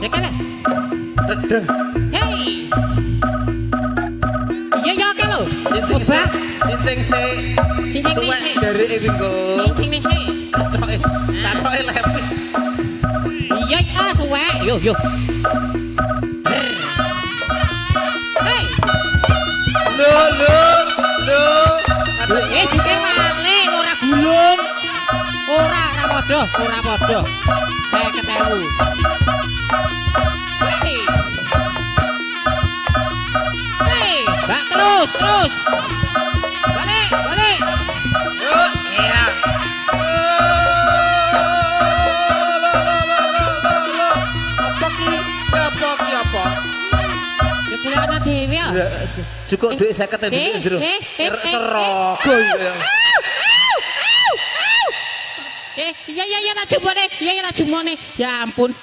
Ya kale. Dedeng. Hei. Iya ya oke lho. Coba. Cincing sik. Cincin Suwek sik. jarike kuwi nggo. Cincin sik. Katoke lepis. Iya suwek. Yo. Hei. Lho. Jike malih ora gulung. Ora padha. 50.000. Hei, bak terus. Balik. Yuk, iya. Apa? Ya kuliah ana dhewe ya. Cukup duit 50 di jero. Serogo iki. Iya tak jumone. Ya ampun.